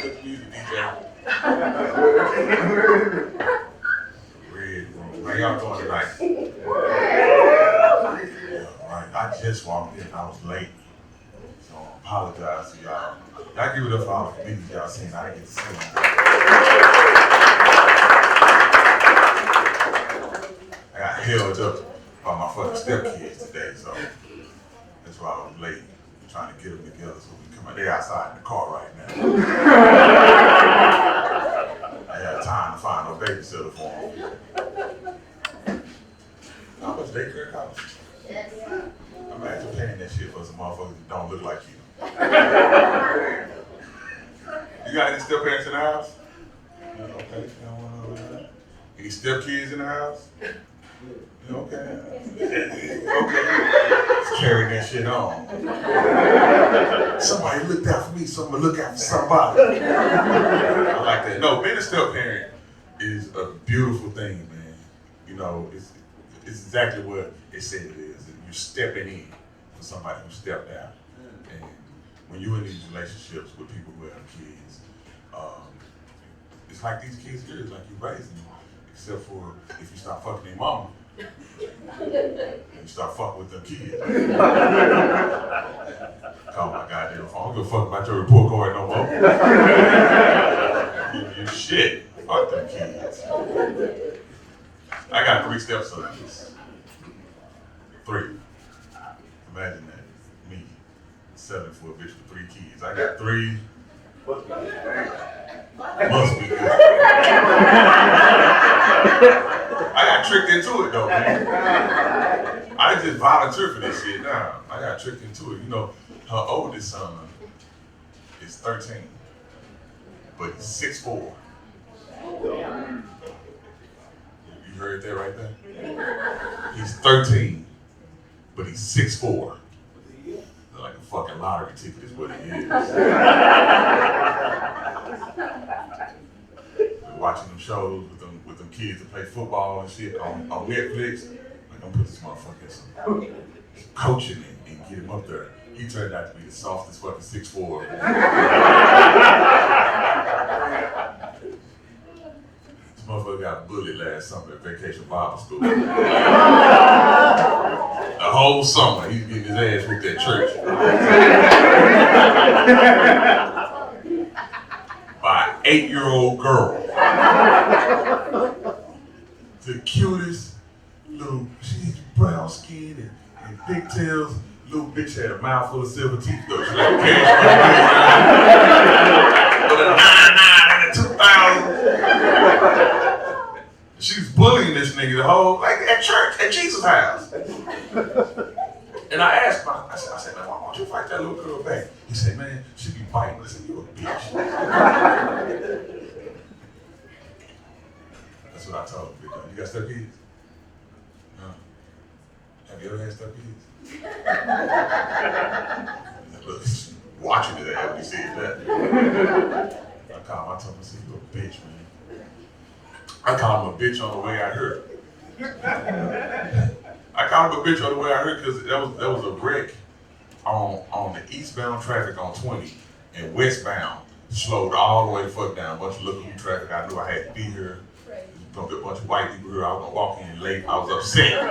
Put the music, DJ. RedRoom. How y'all doing tonight? Yeah, right. I just walked in. I was late. So I apologize to y'all. Y'all give it up for all the comedians y'all seen. I didn't get to see them. I got held up by my fucking stepkids today, so that's why I was late. I'm trying to get them together so we can come out. They're outside in the car right now. I had time to find no babysitter for them. How much daycare costs? Imagine paying that shit for some motherfuckers that don't look like you. You got any step parents in the house? Okay. Any step kids in the house? Okay. Okay. Let's carry that shit on. Somebody looked out for me, so I'm gonna look out for somebody. I like that. No, being a step parent is a beautiful thing, man. You know, it's exactly what it said it is. You're stepping in for somebody who stepped out. And when you're in these relationships with people who have kids, it's like these kids here, it's like you raising them, except for if you start fucking their mama, and you start fucking with them kids. Call my goddamn phone. I don't give a fuck about your report card no more. You shit. Fuck them kids. I got 3 stepsons. 3. Imagine that. Me selling for a bitch with 3 kids. I got 3. Must be good. I got tricked into it though, man. I just volunteer for this shit now. I got tricked into it. You know, her oldest son is 13, but he's 6'4". You heard that right there? He's 13, but he's 6'4". Like a fucking lottery ticket is what it is. Watching them shows with them kids that play football and shit on Netflix. Like, I'm put this motherfucker in some coaching and get him up there. He turned out to be the softest fucking 6'4". This motherfucker got bullied last summer at Vacation Bible School. The whole summer, he's getting his ass whooped at church. By an 8-year-old girl. The cutest little, she's brown skin and pigtails. Little bitch had a mouthful of silver teeth though. She like cash with a 99 and a 2000. She's bullying this nigga the whole, like at church, at Jesus' house. And I asked him, I said, man, why don't you fight that little girl back? He said, man, she be biting. I said, you a bitch. That's what I told him. You got step kids? No. Have you ever had step kids? Look, watching it when he said that. I told him, I said, you a bitch, man. I called him a bitch on the way out here. I called him a bitch on the way out here because that was a wreck on the eastbound traffic on 20 and westbound slowed all the way the fuck down. A bunch of look-through traffic. I knew I had to be here. There's gonna be a bunch of white people here. I was gonna walk in late. I was upset.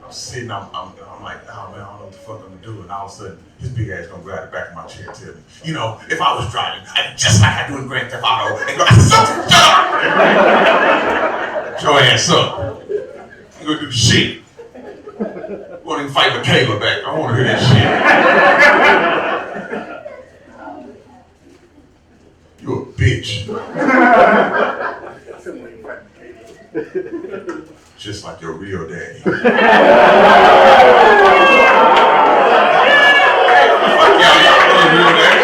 I'm sitting, I'm like, oh man, I don't know what the fuck I'm gonna do. And all of a sudden, his big ass gonna grab the back of my chair and tell me, you know, if I was driving, just like I do in Grand Theft Auto, and go, shut up! Your ass up. You gonna do shit. You won't even fight Michaela back. I don't wanna hear that shit. You a bitch. Just like your real daddy. Fuck y'all, your real daddy.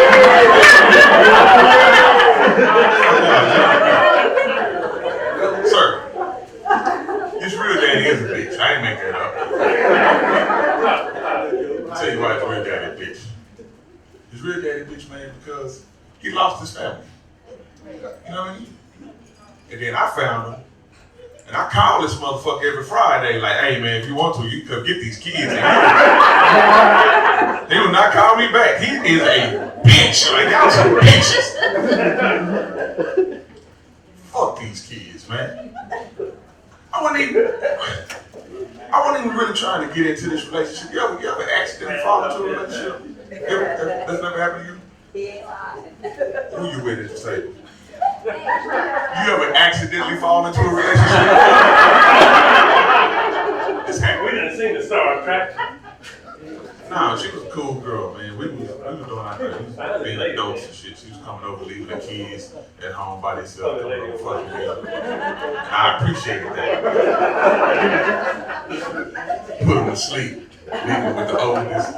Sir, his real daddy is a bitch. I ain't make that up. I'll tell you why his real daddy is a bitch. His real daddy is a bitch, man, because he lost his family. You know what I mean? And then I found him And I call this motherfucker every Friday, like, hey man, if you want to, you can come get these kids. He will not call me back. He is a bitch. Like, y'all some bitches. Fuck these kids, man. I wasn't even really trying to get into this relationship. You ever accidentally fall into a relationship? That's never happened to you? Who you with at the table? You ever accidentally fall into a relationship? It's happened. We done seen the Star Trek. Nah, she was a cool girl, man. We was doing our thing. We was being adults and shit. She was coming over, leaving the kids at home by themselves, coming over fucking me. And I appreciated that. Put them to sleep, leaving with the oldest.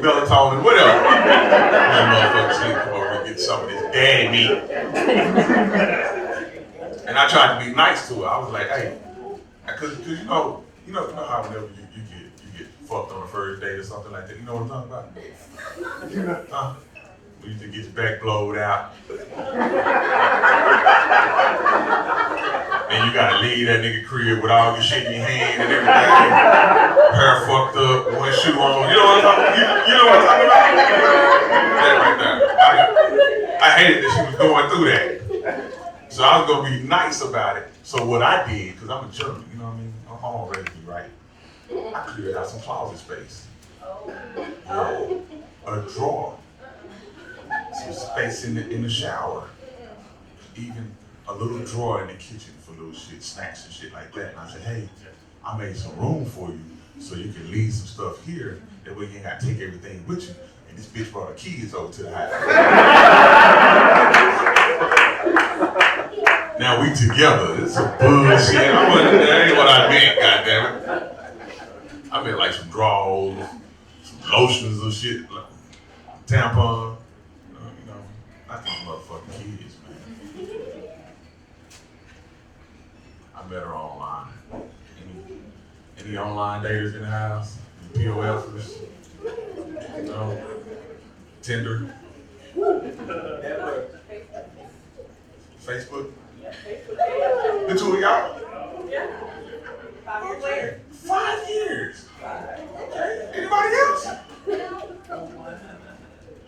Melatonin, whatever. That motherfucker sleep, come over and get some of this daddy meat. And I tried to be nice to her. I was like, hey, cause you know how whenever you get fucked on the first date or something like that. You know what I'm talking about? When you just get your back blowed out. And you gotta leave that nigga crib with all your shit in your hand and everything. Hair fucked up, one shoe on. You know what I'm talking about? You know what I'm talking about? That right there. I hated that she was going through that. So I was gonna be nice about it. So what I did, because I'm a German, you know what I mean? I'm already to be right. I cleared out some closet space. A drawer. Some space in the shower. Even a little drawer in the kitchen for little shit, snacks and shit like that. And I said, hey, I made some room for you so you can leave some stuff here. That way you ain't gotta take everything with you. And this bitch brought her kids over to the house. Now we together. It's some bullshit. That ain't what I meant, goddammit. I meant like some drawers, some lotions or shit, like tampon. Not these motherfucking kids, man. I met her online. Any online daters in the house? Any POFers? You know? Tinder? Facebook? The two of y'all? Okay. 5 years. Okay. Anybody else?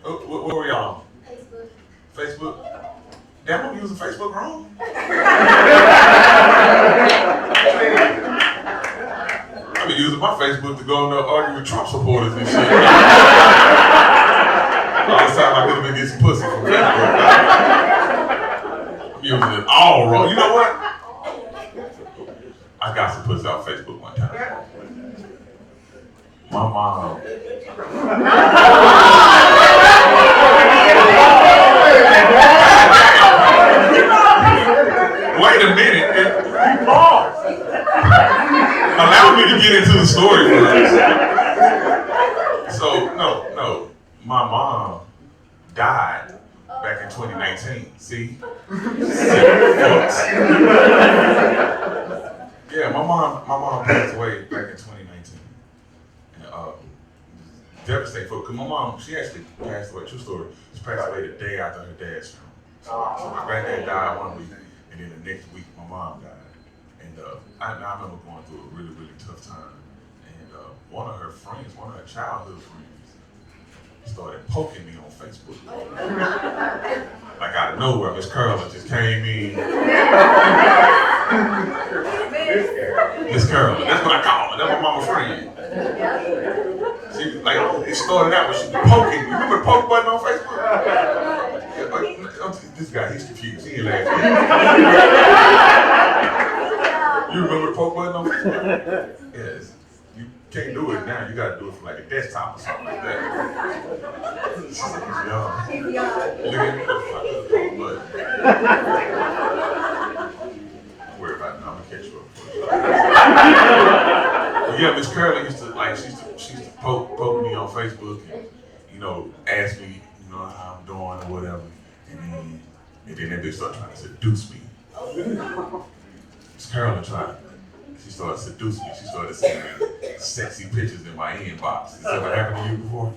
Where were y'all? Facebook? Damn, I'm using Facebook wrong. I've been using my Facebook to go on there argue with Trump supporters and shit. All the time I could have been getting some pussy from Facebook. I'm using it all wrong. You know what? I got some pussy off Facebook one time. My mom. Wait a minute. Allow me to get into the story first. So, no. My mom died back in 2019. See? Yeah, my mom passed away back in 2019. And devastating for, because my mom, she actually passed away, true story. She passed away the day after her dad's funeral. So my granddad died one week, and then the next week my mom died. And I remember going through a really, really tough time. And one of her childhood friends, started poking me on Facebook. Like out of nowhere, Miss Curler just came in. Miss Curler, that's what I call her. That's my mama friend. She like it started out when she was poking. You remember the poke button on Facebook? This guy, he's confused. He ain't laughing. You remember the poke button on Facebook? Yes. You can't do it now. You gotta do it from like a desktop or something like that. She's young. Look at me, poke button. Don't worry about it. Now I'm gonna catch you up. But yeah, Miss Curley used to poke me on Facebook and ask me how I'm doing or whatever, and then that bitch started trying to seduce me. Miss Curley she started seducing me. She started sending me sexy pictures in my inbox. Has that ever happened to you before?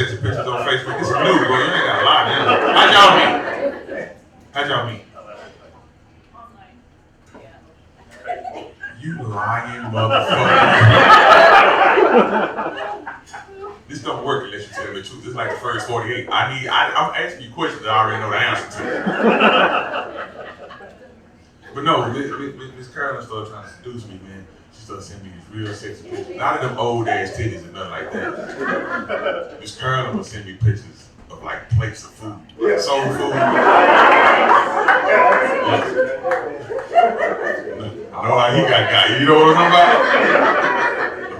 sexy pictures on Facebook. It's new, bro. You ain't got a lot now. How'd y'all meet? How'd y'all meet? You lying motherfucker. This don't work unless you tell me the truth. This is like the first 48. I'm asking you questions that I already know the answer to. But no, Miss Carolyn started trying to seduce me, man. She started sending me these real sexy pictures. Not of them old ass titties and nothing like that. Miss Carolyn would send me pictures of like plates of food, soul food. I know how he got. You know what I'm talking about?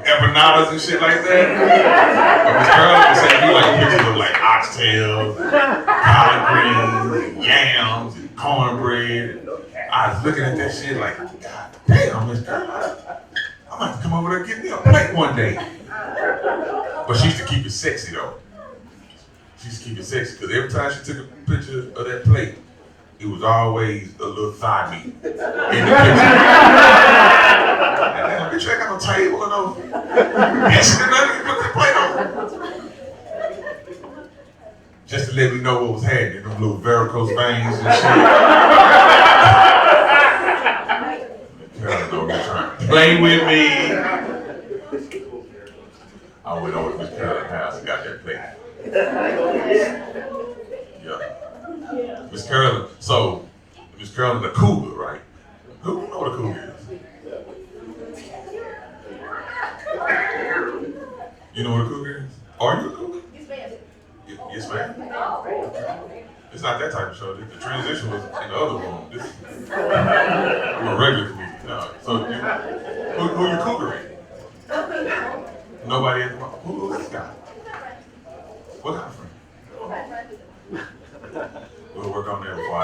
Empanadas and shit like that. But Miss Carolyn would send me like pictures of like oxtails, collard greens, and yams, and cornbread. I was looking at that shit like, God damn, Miss Carolyn, I'm gonna have to come over there and get me a plate one day. But she used to keep it sexy though. She used to keep it sexy because every time she took a picture of that plate, it was always a little thigh meat in the picture. And then, bitch, you ain't got no table or no instant or nothing, you put the plate on. Just to let me know what was happening, them little varicose veins and shit. Carolyn don't be trying to play with me. I went over to Miss Carolyn's house and got that plate. Yeah. Miss Carolyn, so Miss Carolyn the cougar, right? Who know what a cougar is? You know what a cougar is? Are you a cougar? Yes, ma'am. It's not that type of show. The transition was in the other room. This is a regular comedian. No. So who you cougaring? Nobody at the mall. Who's this guy? What kind of friend? We'll work on that before I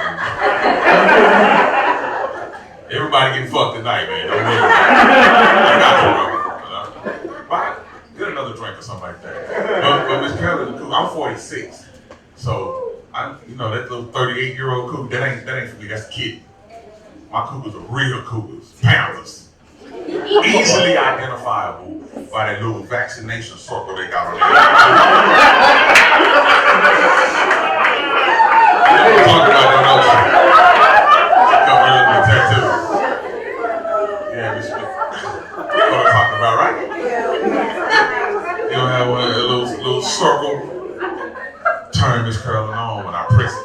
leave. Everybody getting fucked tonight, man. Don't worry. I got you, bro. Bye. Get another drink or something like that. But Miss Carolyn, I'm 46. So that little 38-year-old cougar, that ain't for me, that's a kid. My cougars are real cougars, pounders. Easily identifiable by that little vaccination circle they got on their talk about that also. Cover the tattoo. Yeah, Miss Smith. You know what I'm talking about, right? You don't have one of that little circle. Turn Miss Carolyn on when I press it.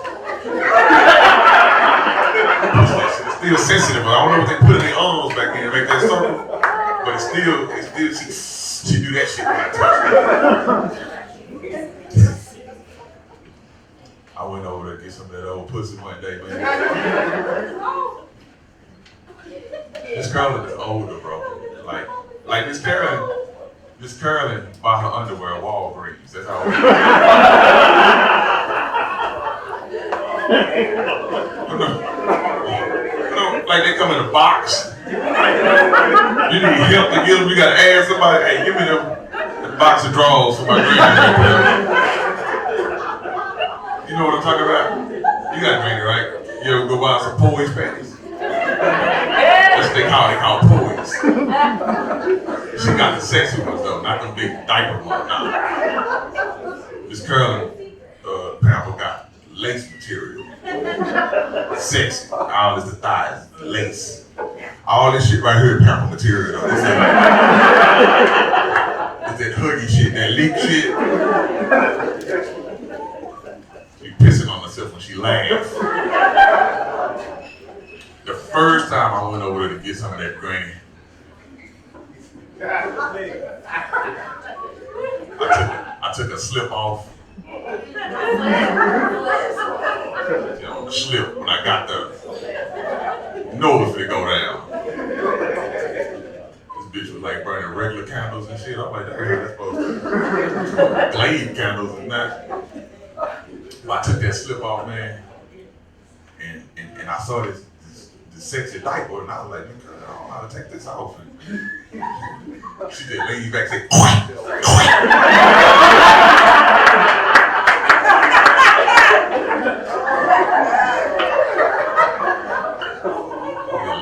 It's still sensitive, but I don't know what they put in their arms back there to make that circle. But it's still she do that shit when I touch it. I went over there to get some of that old pussy one day, man. Miss Carolyn is older, bro. Like Miss Carolyn buy her underwear at Walgreens. That's how old like they come in a box. You need help to get them. You gotta ask somebody, hey, give me the box of drawers for my granny. You know what I'm talking about? You got granny, right? You ever go buy some poise panties? That's what they call poise. She got the sexy ones though, not them big diaper ones. Nah. Miss Carolyn, Pamper got lace material. Sexy. All is the thighs, lace. All this shit right here is Pamper material. It's that huggy shit, that leak shit. She pissing on herself when she laughs. The first time I went over there to get some of that granny, I took a slip off. The slip when I got there. Know if it go down. This bitch was like burning regular candles and shit. I'm like, that's how that's supposed to. Glade candles and that. But I took that slip off, man, and I saw this sexy diaper, and I was like, I don't know how to take this off. And she just leaned back and said,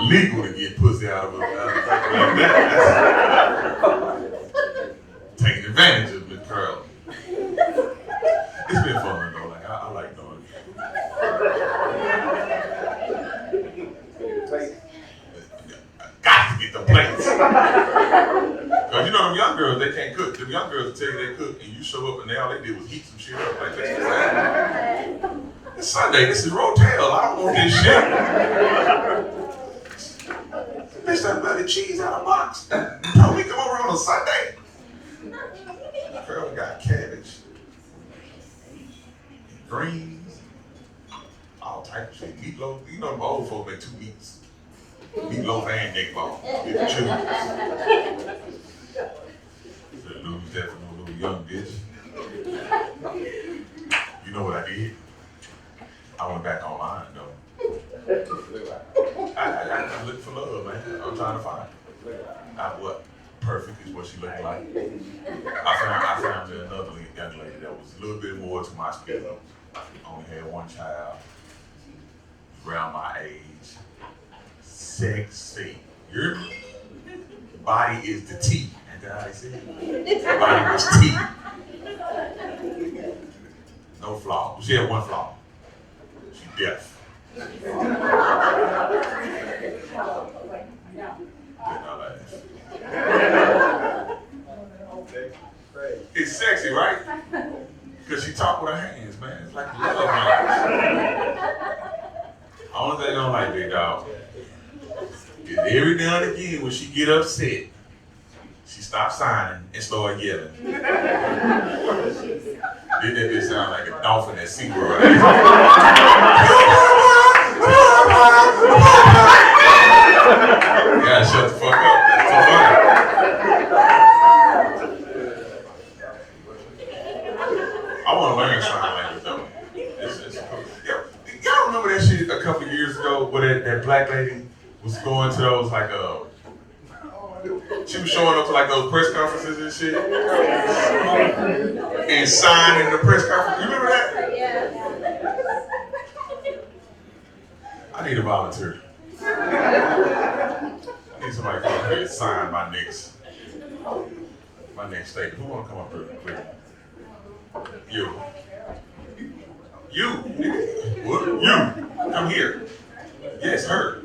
illegal to get pussy out of a like that. That's taking advantage of Miss Carolyn. the young girls tell you they cook and you show up and all they did was heat some shit up. Like, it's Sunday, this is Rotel, I don't want this shit. Bitch, that bloody cheese out of box. Told me come over on a Sunday. Girl got cabbage, greens, all type of shit. Meatloaf, you know them old folks make 2 meats. Meatloaf and egg ball. You can choose. So lose that for no little young bitch. You know what I did? I went back online though. I looked for love, man. I'm trying to find it. What perfect is what she looked like. I found another young lady that was a little bit more to my speed. Only had 1 child, around my age, sexy. You hear me? Body is the T. Ain't that how they say it? Body was T. No flaw. She had 1 flaw. She deaf. It's sexy, right? Because she talk with her hands, man. It's like love language. Only thing I don't like, big dog, is every now and again when she get upset, she stop signing and start yelling. Then that bitch sound like a dolphin at SeaWorld. Yeah, shut the fuck up. That's so funny. I want to learn sign language though. It's cool. Y'all remember that shit a couple of years ago where that black lady was going to those like she was showing up to like those press conferences and shit and signing the press conference. You remember that? Yeah. I need a volunteer. I need somebody to come up here and sign my next statement. Who want to come up here quick? You. What? You. Come here. Yes, her.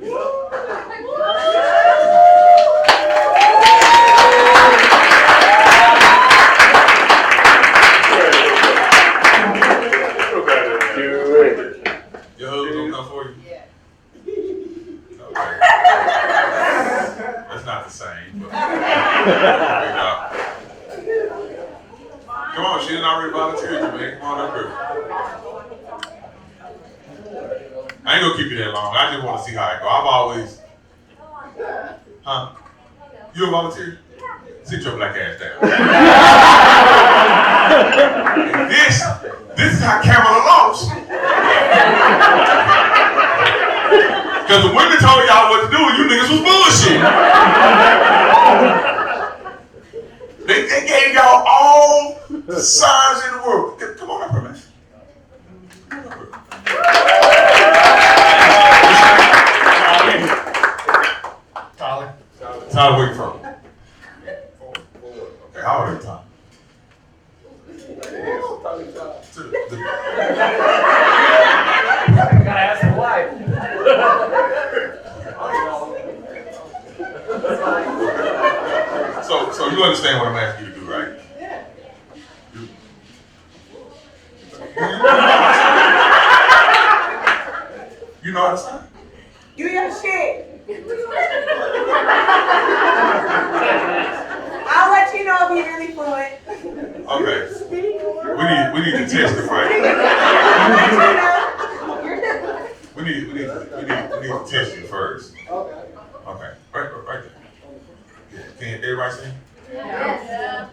Your husband gonna come for you? Yeah. Okay. That's not the same, but come on, she didn't already volunteer to me. Come on up here. I ain't gonna keep you that long. I just want to see how it go. I've always, you a volunteer? Sit your black ass down. And this is how Kamala lost. Because the women told y'all what to do and you niggas was bullshit. They gave y'all all the signs in the world. Come on up here, man. Tyler, where you from? Okay, how old are you, Tyler? Gotta ask the wife. So you understand what I'm asking you to do, right? Yeah. You know how to sign? Do your shit. I'll let you know if you're really fluent. Okay. We need to test it, right? We need to test you first. Okay. Right there. Yeah. Can everybody sing? Yeah.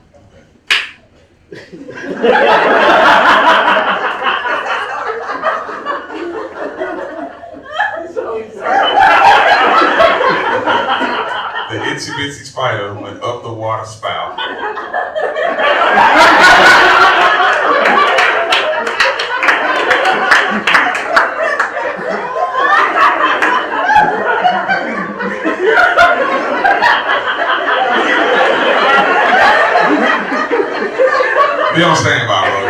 The itsy bitsy spider went up the water spout. Be on standby, bro.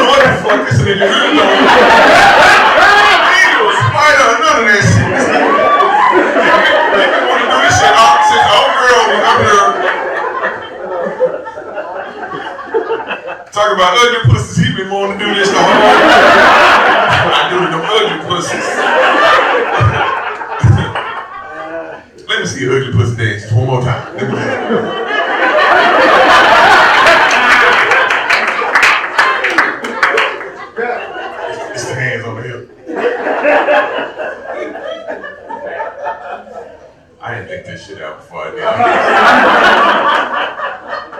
What the fuck is it in your spider, none of that shit. You want to do this shit since old girl was Talk about ugly pussies, he been wanting to do this the whole time. I do them ugly pussies. Let me see your ugly pussy dance just one more time. Let me see. It's the hands on the hip. I didn't think this shit out before I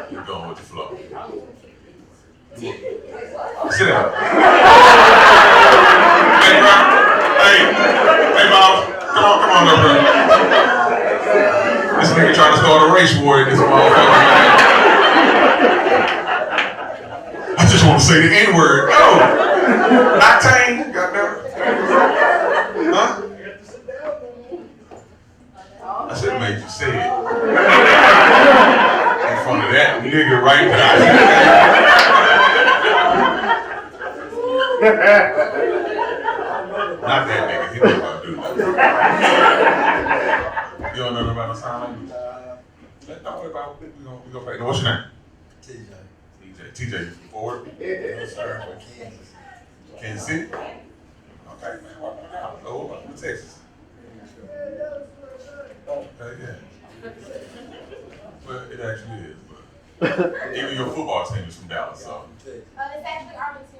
did. You're going with the flow. Sit down. Hey, bro. Hey, Bob. Come on up, bro. This nigga trying to start a race war in this motherfucker, man. I just want to say the N-word. No! Not Tane, goddamn. Huh? I should have made you say it. In front of that nigga right there. Not that nigga, he knows how to do that. You don't know about no sign language? Don't worry about it, we gonna play. Now, what's your name? TJ, you from Fort Worth? Yes, sir, from Kansas. Kansas City? Okay, man, welcome out. Go over to Texas. Okay, yeah. Well, it actually is, but even your football team is from Dallas, so. It's actually Arlington.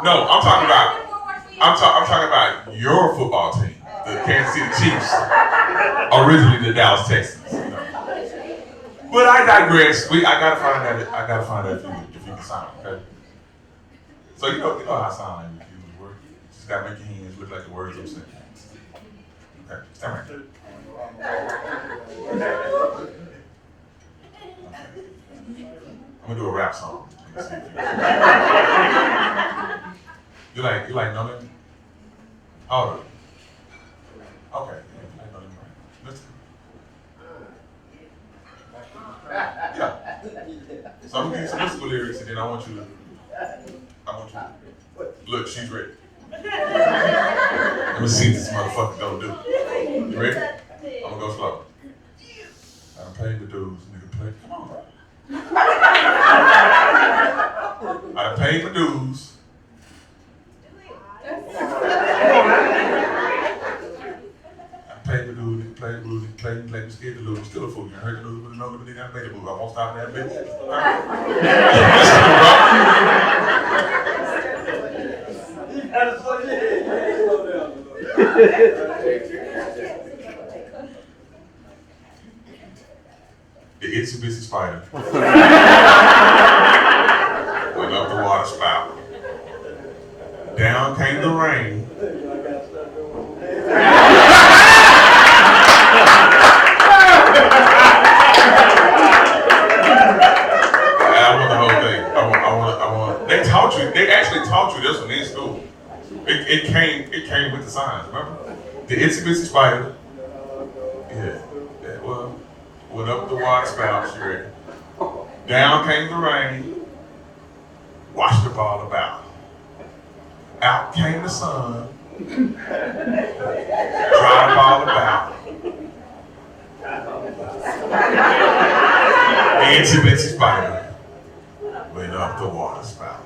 No, I'm talking about your football team, the Kansas City Chiefs, originally the Dallas Texans. You know. But I digress. I gotta find that if you can sign, okay? So you know how sign language usually work. You just gotta make your hands look like the words I'm saying. Okay, stand right there. I'm gonna do a rap song. You like Nolan? Oh, okay. You like Nolan, right? Let's go. Yeah. So I'm gonna give you some musical lyrics, and then I want you to. Look, she's ready. Let me see what this motherfucker gonna do. You ready? I'm gonna go slow. I done paid the dues, nigga. Play. Come on, bro. I done paid my dues. I paid the dues, play the blues, play me scared the lose. Still a fool. You heard the news, but no, but nigga, I made a move. I won't stop that bitch. The itsy bitsy spider went up the water spout. Down came the rain. I want the whole thing. I want. They actually taught you this one in school. It came with the signs, remember? The itsy bitsy spider. Yeah, well, went up the water spout, she ready. Down came the rain, washed the ball about. Out came the sun, dried the ball about. The itsy bitsy spider went up the water spout.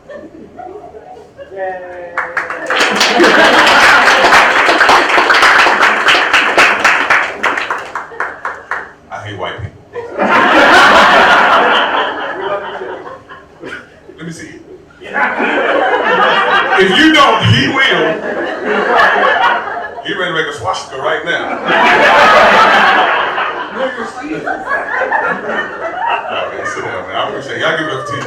I hate white people. Let me see it. If you don't, he will. He ready to make a swastika right now. Okay, sit down, man. I appreciate it. Y'all give it up to TJ.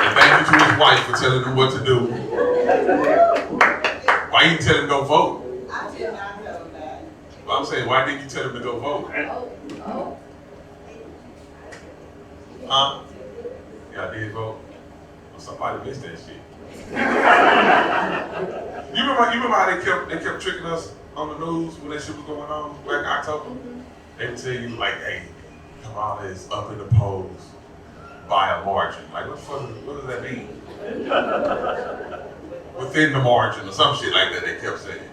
And thank you to his wife for telling him what to do. Why you tell him go vote? I did not know that. Well, I'm saying, why didn't you tell him to go vote? Huh? Y'all did vote? Well, somebody missed that shit. You remember how they kept tricking us on the news when that shit was going on back in October? They would tell you like, hey, Kamala is up in the polls by a margin. Like, what does that mean? Within the margin or some shit like that they kept saying.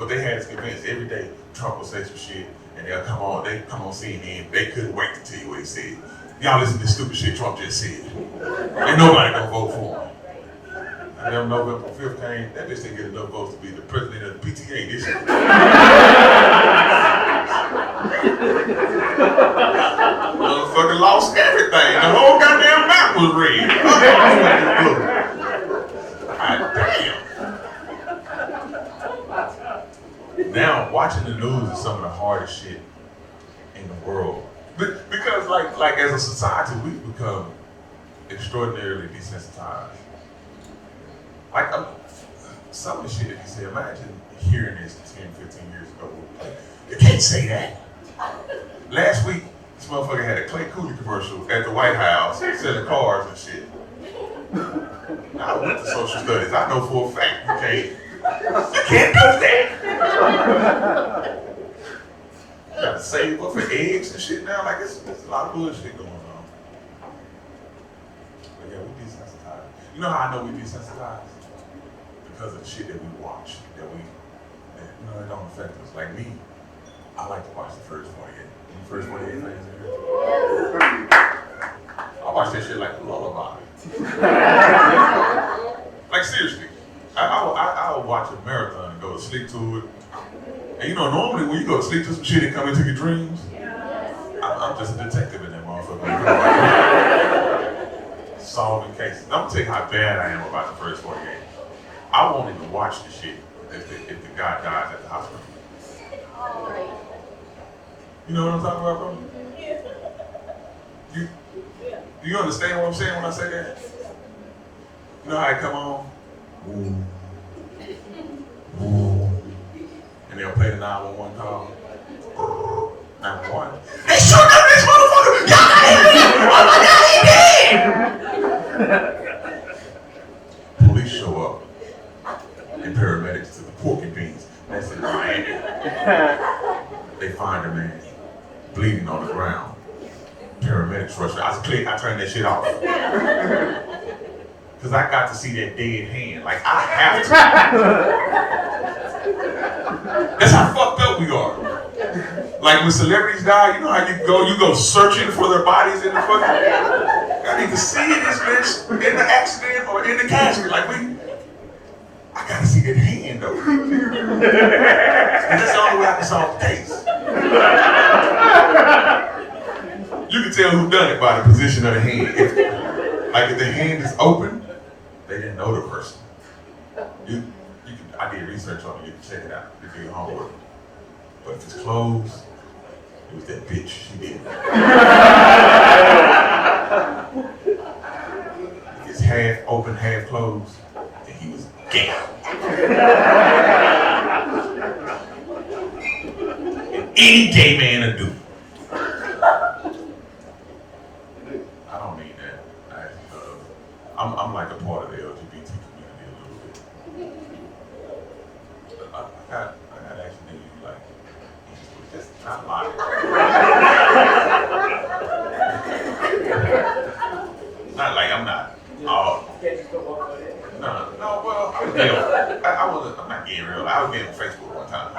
But they had this convinced every day Trump would say some shit and they come on CNN. They couldn't wait to tell you what he said. Y'all listen to this stupid shit Trump just said. Ain't nobody gonna vote for him. And then November 5th came, that bitch didn't get enough votes to be the president of the PTA this year. Motherfucker lost everything. The whole goddamn map was red. God damn. Now, watching the news is some of the hardest shit in the world. Because like as a society, we've become extraordinarily desensitized. Like, some of the shit that he said, imagine hearing this 10, 15 years ago. You can't say that. Last week, this motherfucker had a Clay Cooley commercial at the White House selling cars and shit. I went to social studies. I know for a fact you can't do that. You gotta save up for eggs and shit now. Like, it's a lot of bullshit going on. But yeah, we desensitized. You know how I know we desensitized? Because of the shit that we watch, that it don't affect us. Like me, I like to watch the first 48. The first 48 things in here. I watch that shit like a lullaby. Like seriously, I'll watch a marathon and go to sleep to it. And you know, normally when you go to sleep to some shit and come into your dreams, I'm just a detective in that motherfucker. Solving cases. I'm gonna tell you how bad I am about the first 48. I won't even watch the shit if the guy dies at the hospital. You know what I'm talking about, bro? You understand what I'm saying when I say that? You know how it come on? Ooh. Ooh. And they'll play the 911 call. 911. They shooting up this motherfucker! Y'all got him! Oh my God, he dead! Police show up. And paramedics to the pork and beans. That's in Miami. They find a man bleeding on the ground. Paramedics rush. I turned that shit off. Cause I got to see that dead hand. Like I have to. That's how fucked up we are. Like when celebrities die, you know how you go searching for their bodies in the fucking. I need to see this bitch in the accident or in the casket. Like I gotta see that hand though. That's the only way I can solve the case. You can tell who done it by the position of the hand. If the hand is open, they didn't know the person. I did research on it. You can check it out. You can do your homework. But if it's closed, it was that bitch. She did it. If it's half open, half closed, then he was gay. And any gay man will do. I don't mean that. I'm like a part of the LGBT community a little bit. I got actually like, just not lying. Not like I'm not. No, well, I'm not getting real. I was getting on Facebook one time.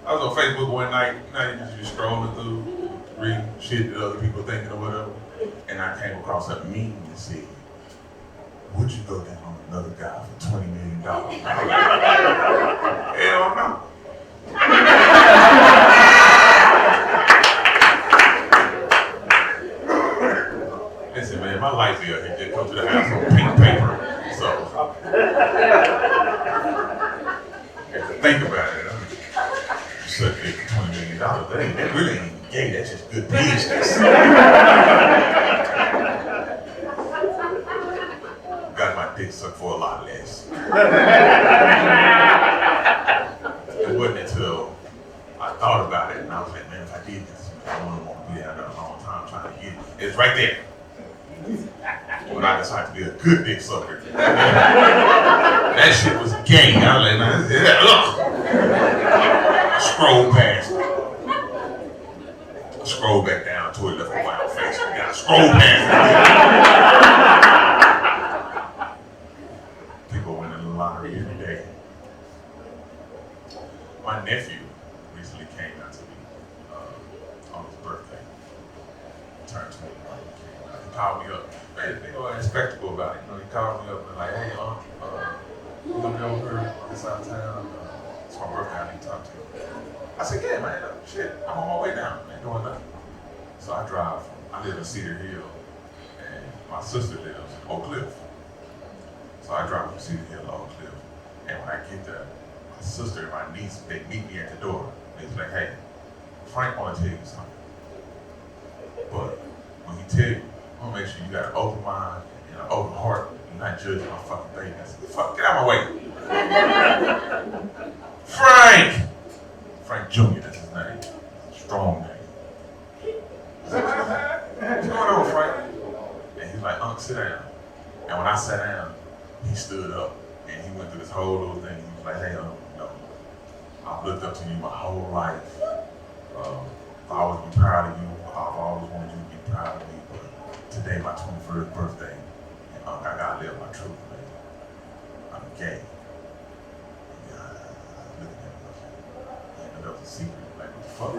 I was on Facebook one night, you just scrolling through, reading shit that other people thinking or whatever, and I came across a meme that said, would you go down on another guy for $20 million? I was like, hell no. Listen, man, my life here, it just come to the house on pink paper, so. Have to think about it. Suck it for $20 million. That really ain't gay, that's just good business. Got my dick sucked for a lot less. It wasn't until I thought about it and I was like, man, if I did this, I wouldn't want to be out there a long time trying to get it. It's right there. When I decided to be a good dick sucker. That shit was gay. I was like, man, look. Scroll past it. Scroll back down to it, left a wild face. You gotta scroll past it. go win the lottery every day. My nephew recently came out to me on his birthday. Turned 21. He called me up. Man, they go like spectacle about it. You know, he called me up and like, hey, you gonna be over here this out of town? It's my birthday. I need to talk to you. I said, yeah, man. Shit, I'm on my way down. Ain't doing nothing. So I live in Cedar Hill, and my sister lives in Oak Cliff. So I drive from Cedar Hill to Oak Cliff, and when I get there, my sister and my niece, they meet me at the door. And he's like, hey, Frank wanna tell you something. But when he tell you, I'm gonna make sure you got an open mind and an open heart. You're not judging my fucking baby. I said, fuck, get out of my way. Frank Jr., that's his name. Strong name. What's going on, Frank? And he's like, sit down. And when I sat down, he stood up and he went through this whole little thing. He was like, hey, I've looked up to you my whole life. I've always been proud of you. I've always wanted you to be proud of me. But today, my 21st birthday, and I gotta live my truth, man. I'm gay. And I looked at him and that was a secret. Like, what the fuck?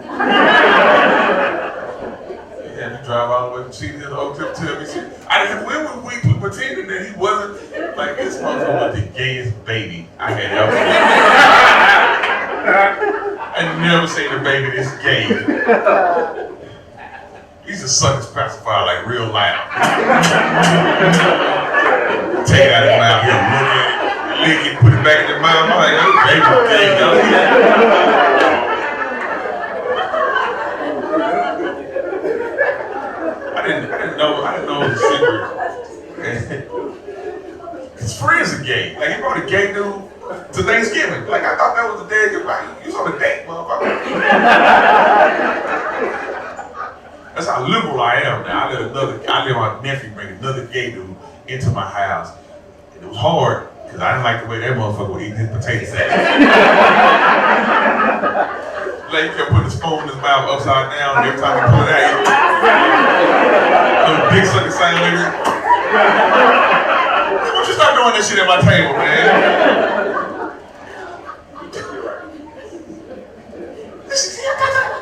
Yeah, we drive all the way from Cedar Hill to Oak Cliff to me. I didn't. When we pretending that he wasn't like this motherfucker was the gayest baby I had ever seen. I never seen a baby this gay. He's a sucker's pacifier like real loud. Take it out of his mouth, he'll look at it, lick it, put it back in his mouth. I'm like, oh, baby, gay, I didn't know it was a secret. His friends are gay. Like he brought a gay dude to Thanksgiving. Like I thought that was a dead goodbye. You was on a date, motherfucker. That's how liberal I am now. I let my nephew bring another gay dude into my house. And it was hard, because I didn't like the way that motherfucker was eating his potato salad. Like he kept putting a spoon in his mouth upside down, and every time he pulled it out, little dick sucking same nigga. Why don't you start doing this shit at my table, man? I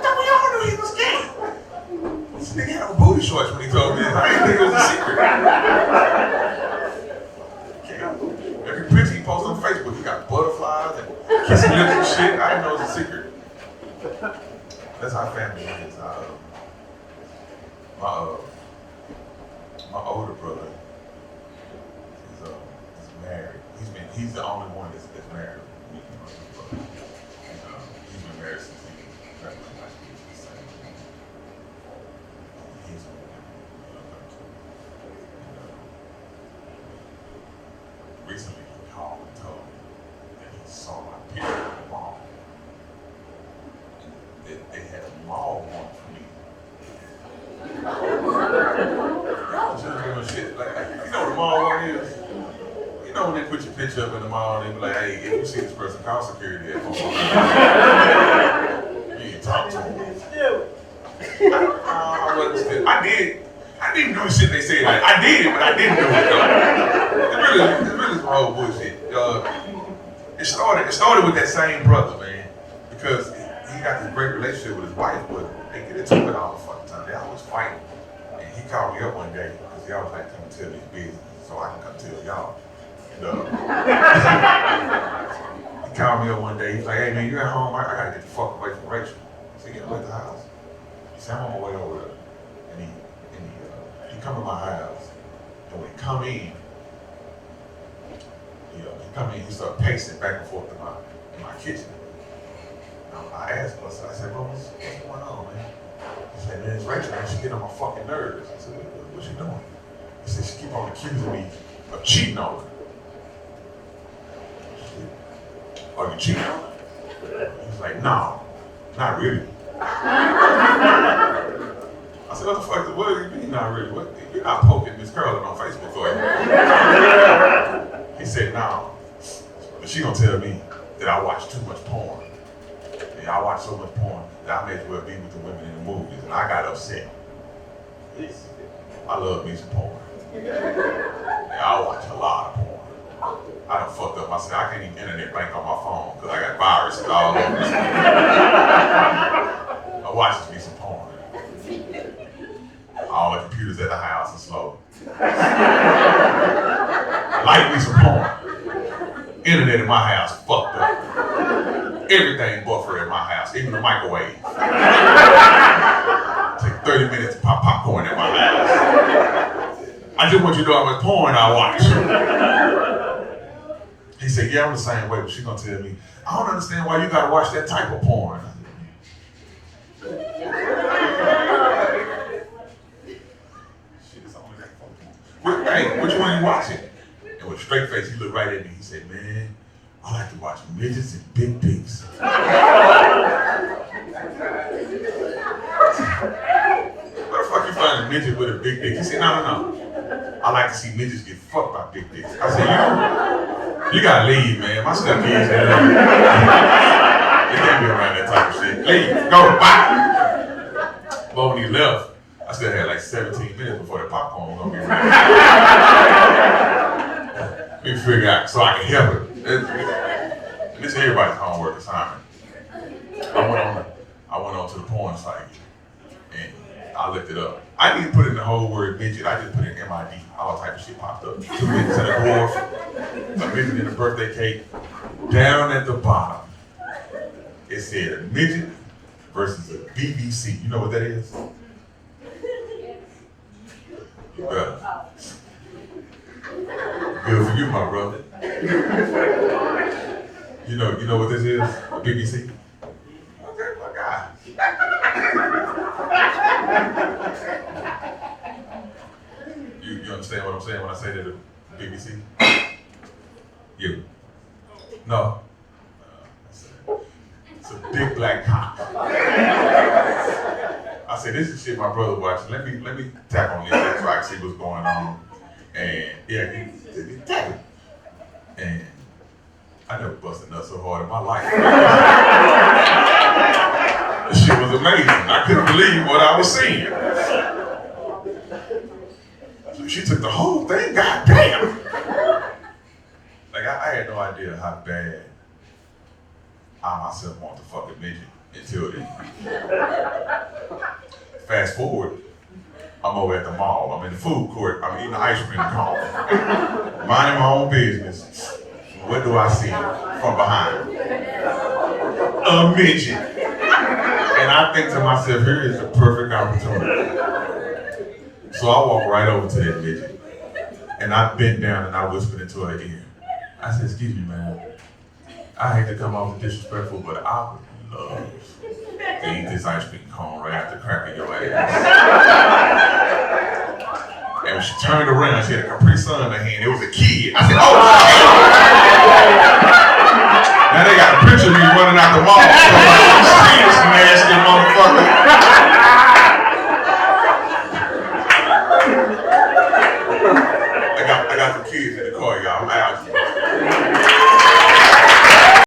thought we all knew he was gay. This nigga had on booty shorts when he told me this. I didn't think it was a secret. Every picture he posts on Facebook, he got butterflies and kissing lips and shit. I didn't know it was a secret. That's how family is. My older brother is married. He's the only one that's married. He's been married since he graduated high school. He's been recently he called and told me that he saw my picture at the mall. And they had a mall one for me. Y'all just doing shit. Like, you know what the mall one is? You know when they put your picture up in the mall, they be like, hey, if you see this person, call security at home. You need to talk to him. I didn't do the shit they said. Like, I did it, but I didn't do it. It's really some whole bullshit. It started with that same brother, man, because he got this great relationship with his wife, but they get into it all the fucking time. They always fighting. And he called me up one day because y'all was like, come tell me his business so I can come tell y'all. And, he called me up one day. He's like, hey man, you at home? I gotta get the fuck away from Rachel. I said, yeah, I'm at the house. He said, I'm on my way over there. And he come to my house. And when he come in, he started pacing back and forth in my kitchen. I asked him, I said, bro, what's going on, man? He said, man, it's Rachel, man, she getting on my fucking nerves. I said, what's she doing? He said, she keep on accusing me of cheating on her. Are you cheating on her? He's like, no, not really. I said, what the fuck, what do you mean not really? What? You're not poking Miss Curlin on Facebook for you. He said, no. But she gonna tell me that I watch too much porn. And I watch so much porn that I may as well be with the women in the movies. And I got upset. I love me some porn. And I watch a lot of porn. I I done fucked up myself. I can't even internet bank on my phone because I got viruses all over this thing. My watch me some porn. All the computers at the house are slow. Light me some porn. Internet in my house fucked up. Everything buffer in my house, even the microwave. Take 30 minutes to pop popcorn in my house. I just want you to know how much porn I watch. He said, yeah, I'm the same way, but she's gonna tell me, I don't understand why you gotta watch that type of porn. Shit, it's only that porn. Hey, which one you watching? And with a straight face, he looked right at me. He said, man, I like to watch midgets and big dicks. Where the fuck you find a midget with a big dick? He said, no. I like to see midgets get fucked by big dicks. I said, you gotta leave, man. My stuff is in there. You can't be around that type of shit. Leave, go, bye. But when he left, I still had like 17 minutes before the popcorn was gonna be ready. Let me figure out so I can help it. And this is everybody's homework assignment. I went on to the porn site and I looked it up. I didn't put in the whole word midget. I just put in MID. All type of shit popped up. 2 midgets and a dwarf, a midget and a birthday cake. Down at the bottom, it said a midget versus a BBC. You know what that is? You better. Good for you, my brother. You know what this is? A BBC? Okay, my guy. You understand what I'm saying when I say that the BBC? You? No. It's a big black cock. I said, this is shit my brother watching. Let me tap on this so I can see what's going on. And yeah, he tap it. And I never busted nuts so hard in my life. This shit was amazing. I couldn't believe what I was seeing. So she took the whole thing, goddamn. Like I had no idea how bad I myself want to fuck a midget until then. Fast forward, I'm over at the mall. I'm in the food court. I'm eating the ice cream cone. Minding my own business. What do I see from behind? A midget. And I think to myself, here is the perfect opportunity. So I walk right over to that midget. And I bent down and I whispered into her ear. I said, excuse me, man. I hate to come off disrespectful, but I would love to eat this ice cream cone right after cracking your ass. And when she turned around, she had a Capri Sun in her hand. It was a kid. I said, oh, shit. Now they got a picture of me running out the mall. Serious, man.